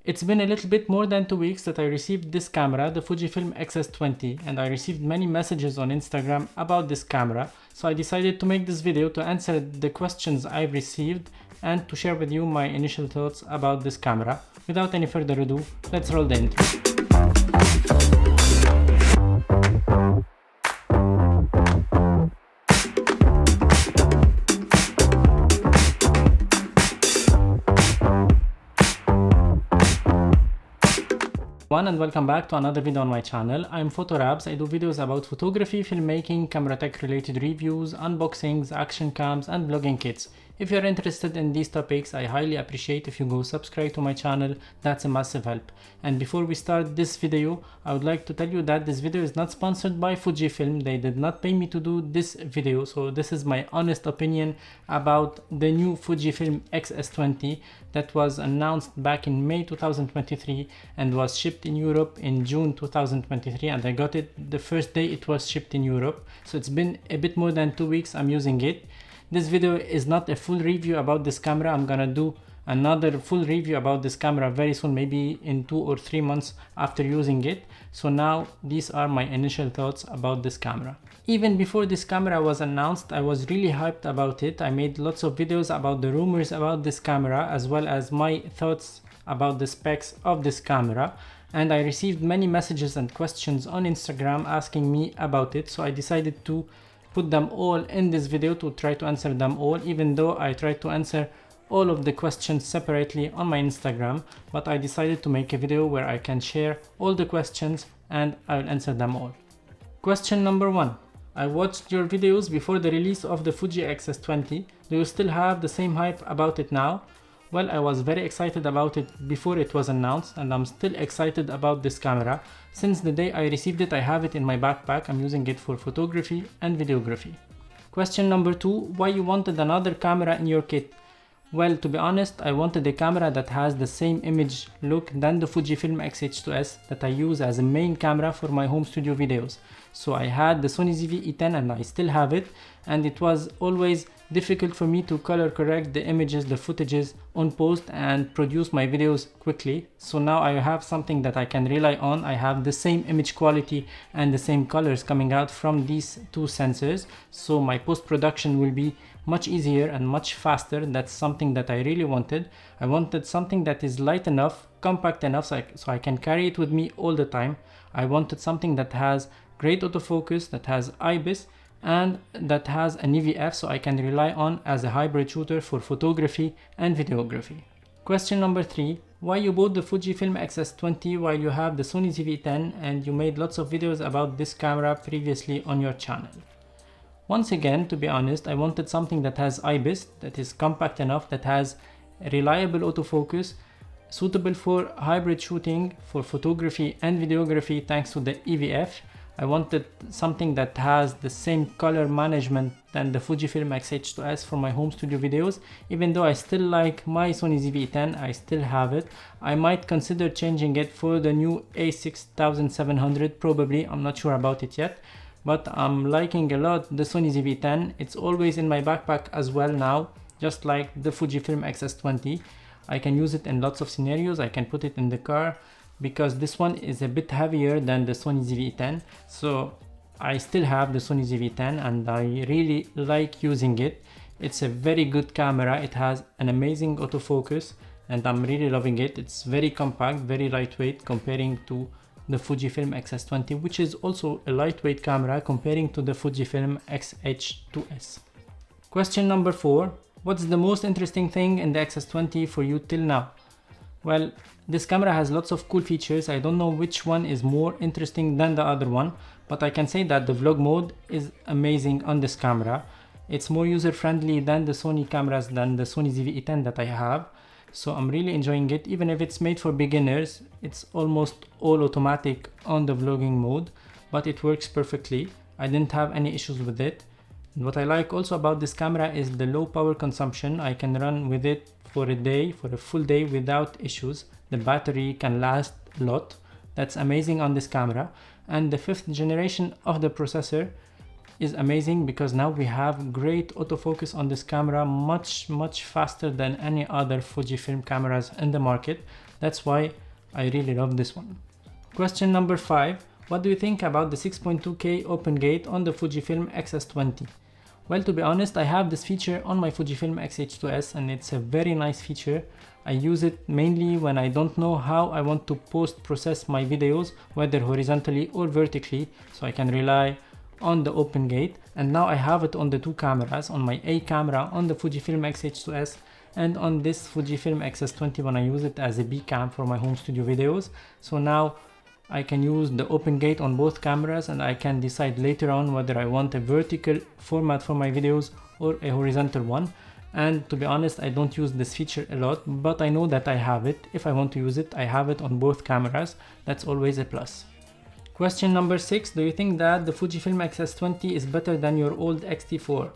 It's been a little bit more than 2 weeks that I received this camera, the Fujifilm XS20, and I received many messages on Instagram about this camera, so I decided to make this video to answer the questions I've received and to share with you my initial thoughts about this camera. Without any further ado, let's roll the intro. And welcome back to another video on my channel. I'm Photorabs. I do videos about photography, filmmaking, camera tech related reviews, unboxings, action cams and vlogging kits. If you're interested in these topics, I highly appreciate if you go subscribe to my channel. That's a massive help. And before we start this video, I would like to tell you that this video is not sponsored by Fujifilm. They did not pay me to do this video, so this is my honest opinion about the new Fujifilm XS20 that was announced back in May 2023 and was shipped in Europe in June 2023, and I got it the first day it was shipped in Europe. So it's been a bit more than 2 weeks I'm using it. This video is not a full review about this camera. I'm gonna do another full review about this camera very soon, maybe in 2 or 3 months after using it. So now these are my initial thoughts about this camera. Even before this camera was announced, I was really hyped about it. I made lots of videos about the rumors about this camera as well as my thoughts about the specs of this camera, and I received many messages and questions on Instagram asking me about it, so I decided to put them all in this video to try to answer them all, even though I tried to answer all of the questions separately on my Instagram, but I decided to make a video where I can share all the questions and I'll answer them all. Question number 1. I watched your videos before the release of the Fuji XS20. Do you still have the same hype about it now? Well, I was very excited about it before it was announced, and I'm still excited about this camera. Since the day I received it, I have it in my backpack. I'm using it for photography and videography. Question number 2. Why you wanted another camera in your kit? Well, to be honest, I wanted a camera that has the same image look than the Fujifilm X-H2S that I use as a main camera for my home studio videos. So I had the Sony ZV-E10 and I still have it, and it was always difficult for me to color correct the images, the footages on post and produce my videos quickly. So now I have something that I can rely on. I have the same image quality and the same colors coming out from these two sensors, so my post-production will be much easier and much faster. That's something that I really wanted. I wanted something that is light enough, compact enough so I can carry it with me all the time. I wanted something that has great autofocus, that has IBIS, and that has an EVF, so I can rely on as a hybrid shooter for photography and videography. Question number 3. Why you bought the Fujifilm XS20 while you have the Sony ZV-10 and you made lots of videos about this camera previously on your channel? Once again, to be honest, I wanted something that has IBIS, that is compact enough, that has reliable autofocus, suitable for hybrid shooting, for photography and videography thanks to the EVF. I wanted something that has the same color management than the Fujifilm X-H2S for my home studio videos. Even though I still like my Sony ZV-10, I still have it. I might consider changing it for the new A6700 probably. I'm not sure about it yet, but I'm liking a lot the Sony ZV-10. It's always in my backpack as well now, just like the Fujifilm XS20. I can use it in lots of scenarios. I can put it in the car, because this one is a bit heavier than the Sony ZV-10. So I still have the Sony ZV-10 and I really like using it. It's a very good camera. It has an amazing autofocus and I'm really loving it. It's very compact, very lightweight comparing to the Fujifilm XS20, which is also a lightweight camera comparing to the Fujifilm X-H2S. Question number 4. What's the most interesting thing in the XS20 for you till now? Well, this camera has lots of cool features. I don't know which one is more interesting than the other one, but I can say that the vlog mode is amazing on this camera. It's more user-friendly than the Sony cameras, than the Sony ZV-E10 that I have. So I'm really enjoying it. Even if it's made for beginners, it's almost all automatic on the vlogging mode, but it works perfectly. I didn't have any issues with it. And what I like also about this camera is the low power consumption. I can run with it for a day, for a full day without issues. The battery can last a lot. That's amazing on this camera. And the 5th generation of the processor is amazing because now we have great autofocus on this camera, much faster than any other Fujifilm cameras in the market. That's why I really love this one. Question number 5. What do you think about the 6.2K open gate on the Fujifilm XS20? Well, to be honest, I have this feature on my Fujifilm X-H2S and it's a very nice feature. I use it mainly when I don't know how I want to post-process my videos, whether horizontally or vertically, so I can rely on the open gate. And now I have it on the two cameras, on my A camera on the Fujifilm X-H2S and on this Fujifilm XS20 when I use it as a B cam for my home studio videos. So now I can use the open gate on both cameras and I can decide later on whether I want a vertical format for my videos or a horizontal one. And to be honest, I don't use this feature a lot, but I know that I have it. If I want to use it, I have it on both cameras. That's always a plus. Question number 6. Do you think that the Fujifilm XS20 is better than your old X-T4?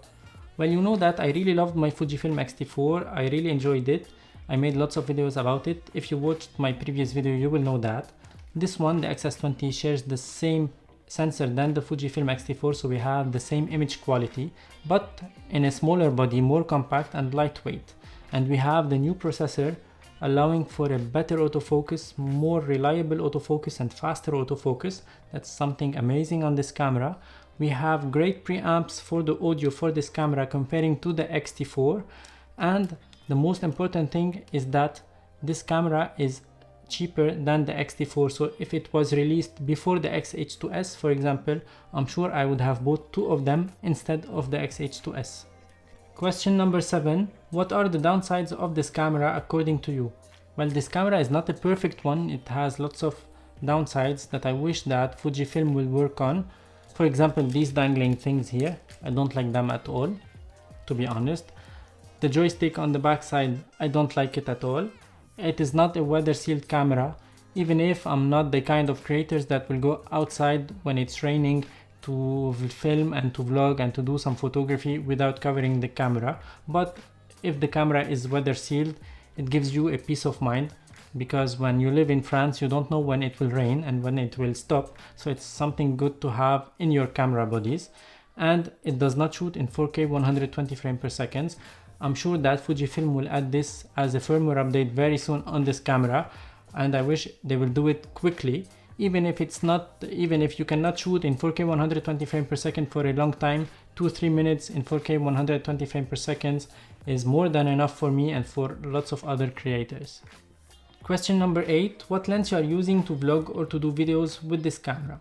Well, you know that I really loved my Fujifilm X-T4. I really enjoyed it. I made lots of videos about it. If you watched my previous video, you will know that. This one, the XS20, shares the same sensor than the Fujifilm X-T4, so we have the same image quality, but in a smaller body, more compact and lightweight. And we have the new processor allowing for a better autofocus, more reliable autofocus and faster autofocus. That's something amazing on this camera. We have great preamps for the audio for this camera comparing to the X-T4. And the most important thing is that this camera is cheaper than the X-T4, so if it was released before the X-H2S, for example, I'm sure I would have bought two of them instead of the X-H2S. Question number 7. What are the downsides of this camera according to you? Well, this camera is not a perfect one. It has lots of downsides that I wish that Fujifilm will work on. For example, these dangling things here, I don't like them at all, to be honest. The joystick on the back side, I don't like it at all. It is not a weather sealed camera, even if I'm not the kind of creators that will go outside when it's raining to film and to vlog and to do some photography without covering the camera. But if the camera is weather sealed, it gives you a peace of mind, because when you live in France, you don't know when it will rain and when it will stop. So it's something good to have in your camera bodies. And it does not shoot in 4K 120 frames per second. I'm sure that Fujifilm will add this as a firmware update very soon on this camera, and I wish they will do it quickly. Even if you cannot shoot in 4K 120 frames per second for a long time, 2-3 minutes in 4K 120 frames per second is more than enough for me and for lots of other creators. Question number 8. What lens you are using to vlog or to do videos with this camera?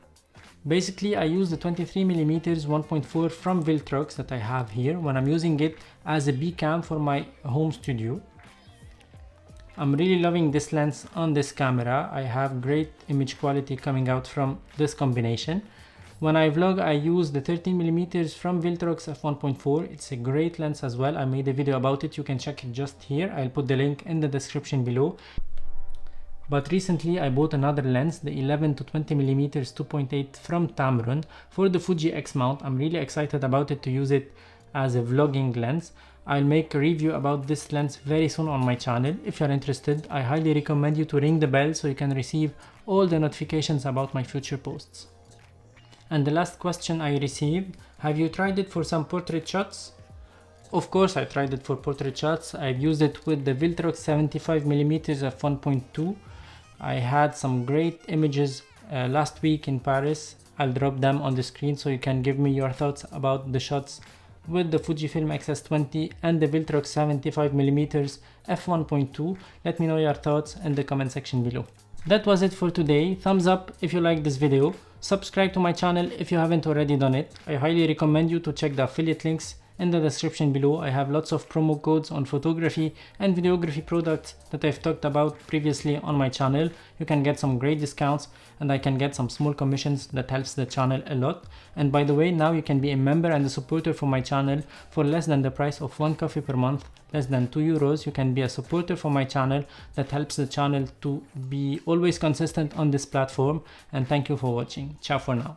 Basically, I use the 23mm 1.4 from Viltrox that I have here when I'm using it as a B cam for my home studio. I'm really loving this lens on this camera. I have great image quality coming out from this combination. When I vlog, I use the 13mm from Viltrox f1.4. It's a great lens as well. I made a video about it. You can check it just here. I'll put the link in the description below. But recently I bought another lens, the 11 to 20mm 2.8 from Tamron for the Fuji X mount. I'm really excited about it to use it as a vlogging lens. I'll make a review about this lens very soon on my channel. If you're interested, I highly recommend you to ring the bell so you can receive all the notifications about my future posts. And the last question I received, have you tried it for some portrait shots? Of course, I tried it for portrait shots. I've used it with the Viltrox 75mm f1.2. I had some great images last week in Paris. I'll drop them on the screen so you can give me your thoughts about the shots with the Fujifilm XS20 and the Viltrox 75mm f1.2. Let me know your thoughts in the comment section below. That was it for today. Thumbs up if you liked this video. Subscribe to my channel if you haven't already done it. I highly recommend you to check the affiliate links in the description below. I have lots of promo codes on photography and videography products that I've talked about previously on my channel. You can get some great discounts and I can get some small commissions that helps the channel a lot. And by the way, now you can be a member and a supporter for my channel for less than the price of 1 coffee per month, less than 2 euros. You can be a supporter for my channel. That helps the channel to be always consistent on this platform. And thank you for watching. Ciao for now.